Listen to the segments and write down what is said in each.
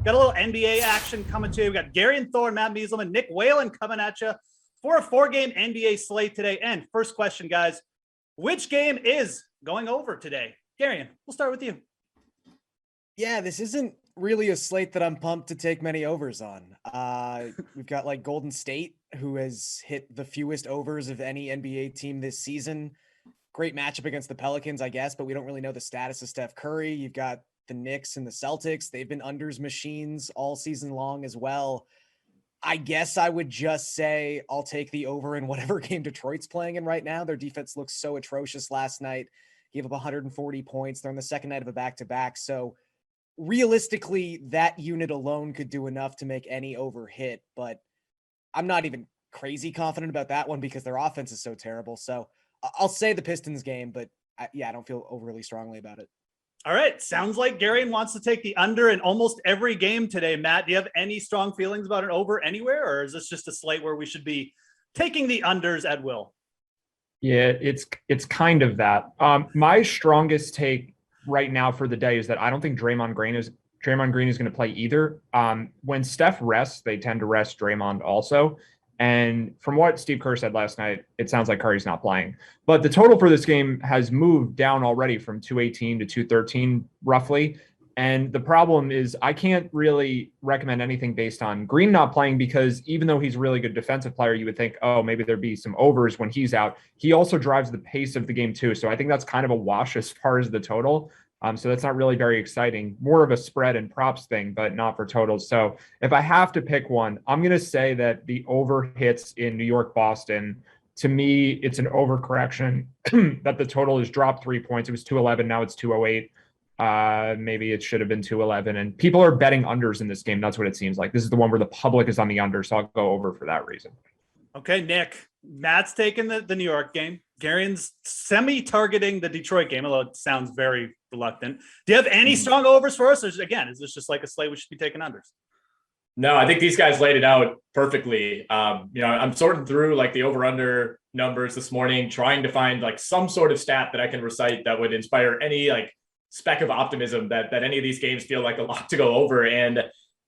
Got a little NBA action coming to you. We got Garion, Thorne, Matt Meiselman, Nick Whalen coming at you for a 4-game NBA slate today. And first question, guys, which game is going over today? Garion, we'll start with you. Yeah, this isn't really a slate that I'm pumped to take many overs on. We've got like Golden State, who has hit the fewest overs of any NBA team this season. Great matchup against the Pelicans, I guess, but we don't really know the status of Steph Curry. You've got the Knicks and the Celtics. They've been unders machines all season long as well. I guess I would just say I'll take the over in whatever game Detroit's playing in right now. Their defense looks so atrocious last night. Gave up 140 points. They're on the second night of a back-to-back. So realistically, that unit alone could do enough to make any over hit, but I'm not even crazy confident about that one because their offense is so terrible. So I'll say the Pistons game, but I don't feel overly strongly about it. All right. Sounds like Garion wants to take the under in almost every game today. Matt, do you have any strong feelings about an over anywhere, or is this just a slate where we should be taking the unders at will? Yeah, it's kind of that. My strongest take right now for the day is that I don't think Draymond Green is going to play either. When Steph rests, they tend to rest Draymond also. And from what Steve Kerr said last night, it sounds like Curry's not playing. But the total for this game has moved down already from 218 to 213 roughly. And the problem is I can't really recommend anything based on Green not playing because even though he's a really good defensive player, you would think, oh, maybe there'd be some overs when he's out. He also drives the pace of the game too. So I think that's kind of a wash as far as the total. So that's not really very exciting. More of a spread and props thing, but not for totals. So if I have to pick one, I'm going to say that the over hits in New York, Boston. To me, it's an overcorrection that the total has dropped 3 points. It was 211. Now it's 208. Maybe it should have been 211. And people are betting unders in this game. That's what it seems like. This is the one where the public is on the under. So I'll go over for that reason. Okay, Nick. Matt's taking the New York game. Garion's semi-targeting the Detroit game, although it sounds very reluctant. Do you have any strong overs for us? Or again, is this just like a slate we should be taking unders? No, I think these guys laid it out perfectly. I'm sorting through like the over-under numbers this morning, trying to find like some sort of stat that I can recite that would inspire any like speck of optimism that any of these games feel like a lot to go over. And,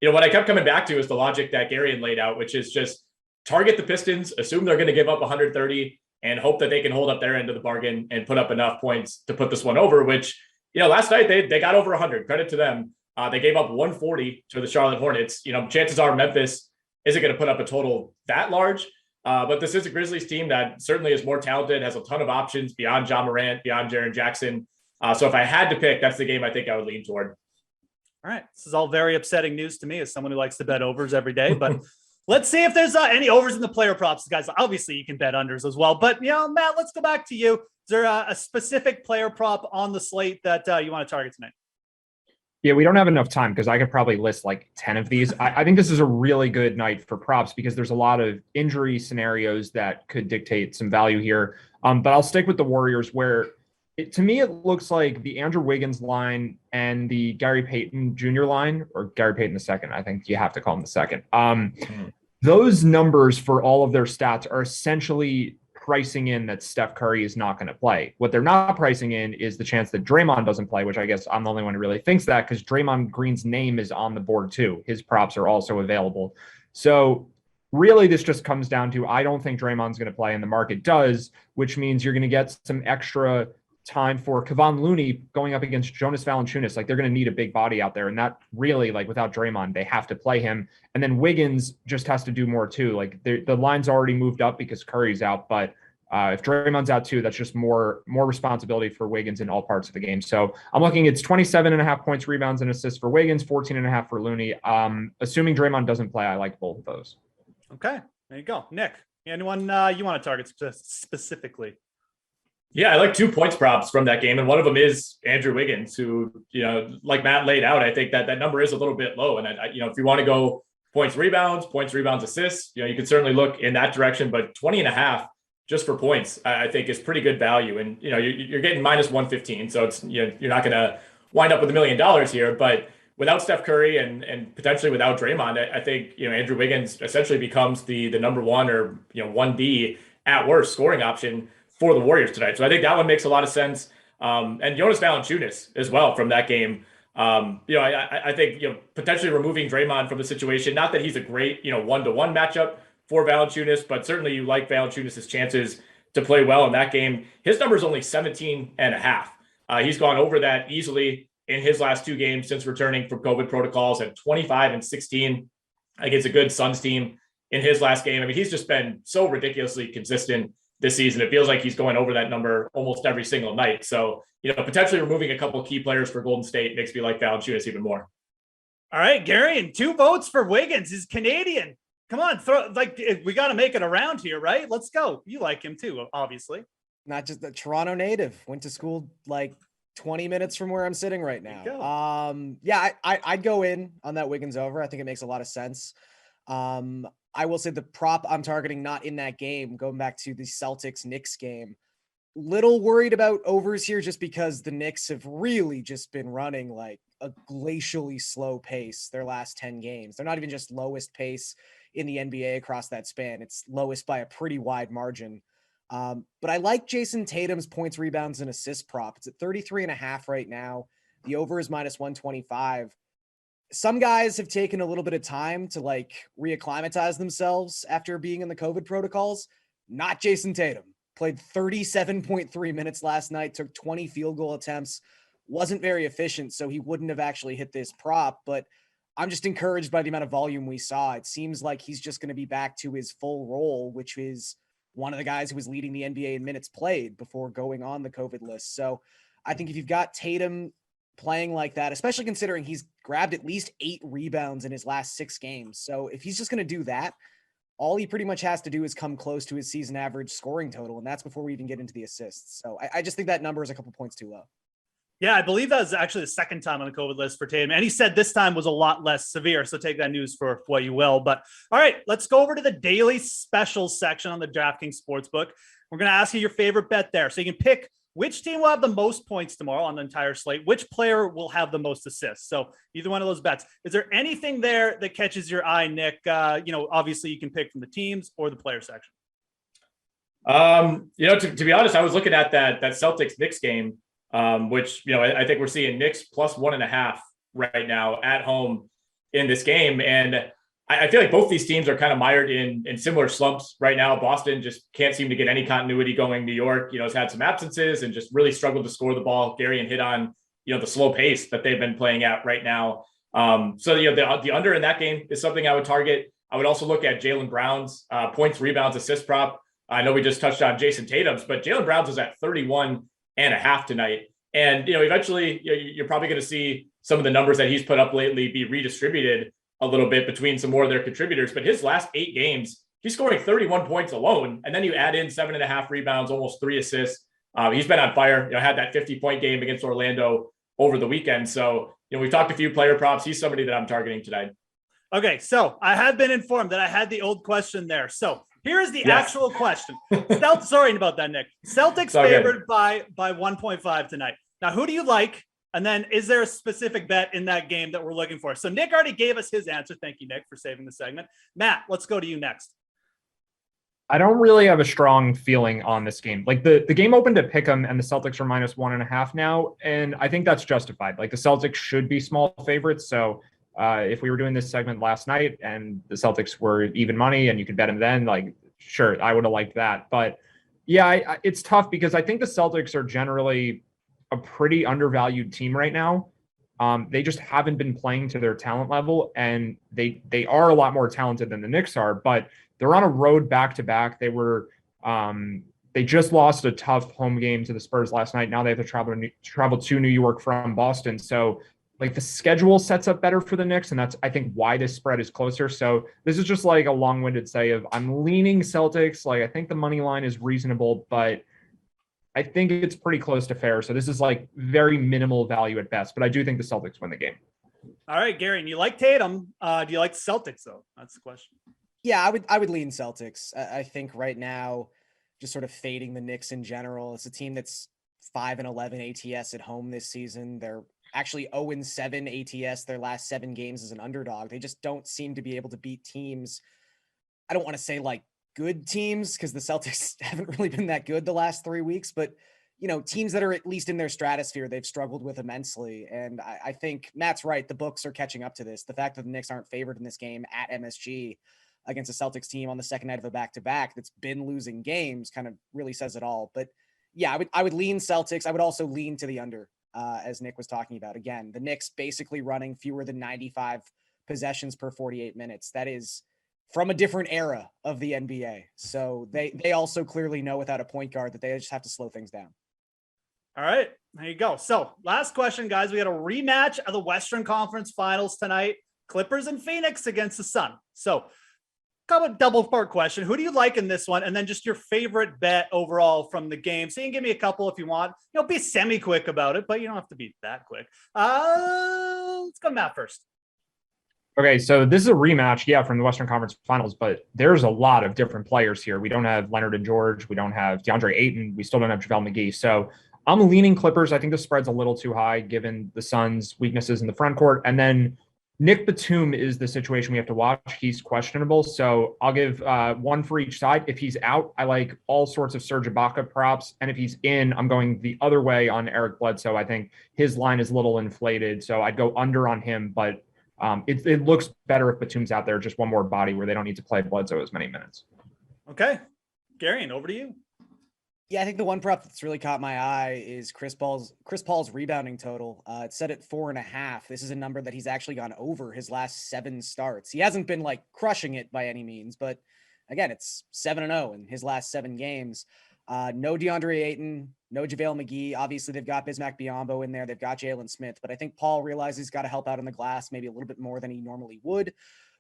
what I kept coming back to is the logic that Garion laid out, which is just target the Pistons, assume they're going to give up 130 and hope that they can hold up their end of the bargain and put up enough points to put this one over, which, last night they got over 100. Credit to them. They gave up 140 to the Charlotte Hornets. Chances are Memphis isn't going to put up a total that large. But this is a Grizzlies team that certainly is more talented, has a ton of options beyond John Morant, beyond Jaren Jackson. So if I had to pick, that's the game I think I would lean toward. All right. This is all very upsetting news to me as someone who likes to bet overs every day, but let's see if there's any overs in the player props, guys. Obviously, you can bet unders as well. But, Matt, let's go back to you. Is there a specific player prop on the slate that you want to target tonight? Yeah, we don't have enough time because I could probably list like 10 of these. I think this is a really good night for props because there's a lot of injury scenarios that could dictate some value here. But I'll stick with the Warriors where to me, it looks like the Andrew Wiggins line and the Gary Payton Jr. line, or Gary Payton the second, I think you have to call him the second. Those numbers for all of their stats are essentially pricing in that Steph Curry is not going to play. What they're not pricing in is the chance that Draymond doesn't play, which I guess I'm the only one who really thinks that because Draymond Green's name is on the board too. His props are also available. So really this just comes down to, I don't think Draymond's going to play and the market does, which means you're going to get some extra time for Kevon Looney going up against Jonas Valanciunas. Like they're going to need a big body out there. And that really, like without Draymond, they have to play him. And then Wiggins just has to do more too. Like the line's already moved up because Curry's out. But if Draymond's out too, that's just more responsibility for Wiggins in all parts of the game. So I'm looking, it's 27.5 points, rebounds, and assists for Wiggins, 14.5 for Looney. Assuming Draymond doesn't play, I like both of those. Okay, there you go. Nick, anyone you want to target specifically? Yeah, I like 2 points props from that game. And one of them is Andrew Wiggins, who, like Matt laid out, I think that number is a little bit low. And, if you want to go points, rebounds, assists, you can certainly look in that direction. But 20.5 just for points, I think is pretty good value. And, you're getting minus 115. So it's, you're not going to wind up with $1 million here. But without Steph Curry and potentially without Draymond, I think, Andrew Wiggins essentially becomes the number one or, 1B at worst scoring option for the Warriors tonight. So I think that one makes a lot of sense. And Jonas Valanciunas as well from that game. I think potentially removing Draymond from the situation. Not that he's a great one-to-one matchup for Valanciunas, but certainly you like Valanciunas' chances to play well in that game. His number is only 17.5. He's gone over that easily in his last 2 games since returning from COVID protocols at 25 and 16 against a good Suns team in his last game. I mean, he's just been so ridiculously consistent this season. It feels like he's going over that number almost every single night. So, potentially removing a couple of key players for Golden State makes me like Valanciunas even more. All right, Garion, 2 votes for Wiggins. He's Canadian. Come on, we got to make it around here, right? Let's go. You like him too, obviously. Not just a Toronto native. Went to school like 20 minutes from where I'm sitting right now. I'd go in on that Wiggins over. I think it makes a lot of sense. I will say the prop I'm targeting not in that game, going back to the Celtics-Knicks game. Little worried about overs here just because the Knicks have really just been running like a glacially slow pace their last 10 games. They're not even just lowest pace in the NBA across that span. It's lowest by a pretty wide margin. But I like Jason Tatum's points, rebounds, and assist prop. It's at 33.5 right now. The over is -125. Some guys have taken a little bit of time to like reacclimatize themselves after being in the COVID protocols. Not Jason Tatum. Played 37.3 minutes last night, took 20 field goal attempts, wasn't very efficient, so he wouldn't have actually hit this prop, but I'm just encouraged by the amount of volume we saw. It seems like he's just going to be back to his full role, which is one of the guys who was leading the NBA in minutes played before going on the COVID list. So I think if you've got Tatum playing like that, especially considering he's grabbed at least 8 rebounds in his last 6 games. So if he's just going to do that, all he pretty much has to do is come close to his season average scoring total. And that's before we even get into the assists. So I just think that number is a couple points too low. Yeah, I believe that was actually the second time on the COVID list for Tatum. And he said this time was a lot less severe. So take that news for what you will. But all right, let's go over to the daily specials section on the DraftKings Sportsbook. We're going to ask you your favorite bet there. So you can pick which team will have the most points tomorrow on the entire slate, which player will have the most assists. So either one of those bets. Is there anything there that catches your eye, Nick? Obviously you can pick from the teams or the player section. To be honest, I was looking at that Celtics Knicks game, which, I think we're seeing Knicks +1.5 right now at home in this game. And I feel like both these teams are kind of mired in similar slumps right now. Boston just can't seem to get any continuity going. New York, has had some absences and just really struggled to score the ball. Garion hit on, the slow pace that they've been playing at right now. The under in that game is something I would target. I would also look at Jaylen Brown's points, rebounds, assist prop. I know we just touched on Jason Tatum's, but Jaylen Brown's is at 31.5 tonight. And, eventually you're probably going to see some of the numbers that he's put up lately be redistributed a little bit between some more of their contributors. But his last 8 games, he's scoring 31 points alone. And then you add in 7.5 rebounds, almost 3 assists. He's been on fire, had that 50-point game against Orlando over the weekend. So, we've talked a few player props. He's somebody that I'm targeting tonight. Okay. So I have been informed that I had the old question there. So here's the actual question. Sorry about that, Nick. Celtics favored by 1.5 tonight. Now, who do you like? And then is there a specific bet in that game that we're looking for? So Nick already gave us his answer. Thank you, Nick, for saving the segment. Matt, let's go to you next. I don't really have a strong feeling on this game. Like the game opened at Pick'em and the Celtics are -1.5 now. And I think that's justified. Like the Celtics should be small favorites. So if we were doing this segment last night and the Celtics were even money and you could bet them then, like, sure, I would have liked that. But yeah, it's tough because I think the Celtics are generally a pretty undervalued team right now. They just haven't been playing to their talent level, and they are a lot more talented than the Knicks are, but they're on a road back-to-back. They just lost a tough home game to the Spurs last night. Now they have to travel to New York from Boston. So like the schedule sets up better for the Knicks, and that's, I think, why this spread is closer. So this is just like a long-winded say of I'm leaning Celtics. Like I think the money line is reasonable, but I think it's pretty close to fair. So this is like very minimal value at best, but I do think the Celtics win the game. All right, Gary, you like Tatum. Do you like the Celtics though? That's the question. Yeah, I would lean Celtics. I think right now, just sort of fading the Knicks in general. It's a team that's 5-11 ATS at home this season. They're actually 0-7 ATS their last 7 games as an underdog. They just don't seem to be able to beat teams. I don't want to say like good teams because the Celtics haven't really been that good the last 3 weeks, but teams that are at least in their stratosphere, they've struggled with immensely. And I think Matt's right. The books are catching up to this. The fact that the Knicks aren't favored in this game at MSG against a Celtics team on the second night of a back-to-back that's been losing games kind of really says it all. But yeah, I would lean Celtics. I would also lean to the under, as Nick was talking about. Again, the Knicks basically running fewer than 95 possessions per 48 minutes. That is from a different era of the NBA. So they also clearly know without a point guard that they just have to slow things down. All right, there you go. So last question, guys. We got a rematch of the Western Conference Finals tonight. Clippers and Phoenix against the Sun. So kind of a double part question. Who do you like in this one? And then just your favorite bet overall from the game. So you can give me a couple if you want. Be semi-quick about it, but you don't have to be that quick. Let's go to Matt first. Okay, so this is a rematch, from the Western Conference Finals, but there's a lot of different players here. We don't have Leonard and George. We don't have DeAndre Ayton. We still don't have JaVale McGee. So I'm leaning Clippers. I think the spread's a little too high given the Suns' weaknesses in the front court. And then Nick Batum is the situation we have to watch. He's questionable. So I'll give one for each side. If he's out, I like all sorts of Serge Ibaka props. And if he's in, I'm going the other way on Eric Bledsoe. I think his line is a little inflated. So I'd go under on him, but it looks better if Batum's out there, just one more body where they don't need to play Bledsoe as many minutes. Okay. Garion, over to you. Yeah, I think the one prop that's really caught my eye is Chris Paul's rebounding total. It's set at 4.5. This is a number that he's actually gone over his last 7 starts. He hasn't been crushing it by any means, but again, it's 7-0 in his last 7 games. No DeAndre Ayton, no JaVale McGee. Obviously, they've got Bismack Biyombo in there. They've got Jalen Smith, but I think Paul realizes he's got to help out on the glass maybe a little bit more than he normally would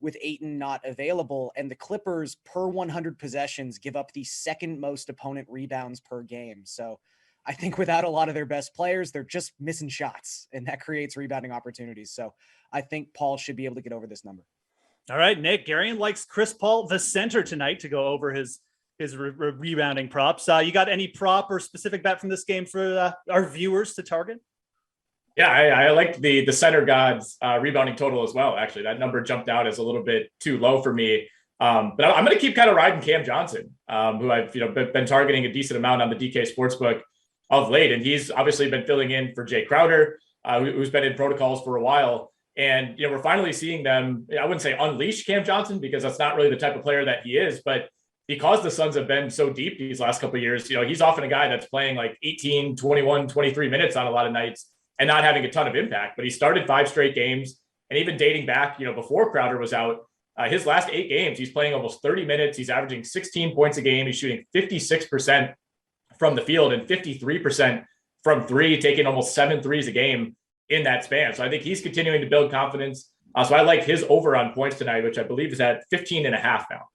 with Ayton not available. And the Clippers per 100 possessions give up the second most opponent rebounds per game. So I think without a lot of their best players, they're just missing shots, and that creates rebounding opportunities. So I think Paul should be able to get over this number. All right, Nick. Garion likes Chris Paul, the center, tonight to go over his rebounding props. You got any prop or specific bet from this game for our viewers to target? Yeah, I like the center gods rebounding total as well. Actually, that number jumped out as a little bit too low for me. But I'm going to keep kind of riding Cam Johnson, who I've been targeting a decent amount on the DK Sportsbook of late, and he's obviously been filling in for Jay Crowder, who's been in protocols for a while. And we're finally seeing them. I wouldn't say unleash Cam Johnson because that's not really the type of player that he is, but because the Suns have been so deep these last couple of years, he's often a guy that's playing 18, 21, 23 minutes on a lot of nights and not having a ton of impact. But he started 5 straight games, and even dating back, before Crowder was out, his last 8 games, he's playing almost 30 minutes. He's averaging 16 points a game. He's shooting 56% from the field and 53% from 3, taking almost 7 threes a game in that span. So I think he's continuing to build confidence. So I like his over on points tonight, which I believe is at 15.5 now.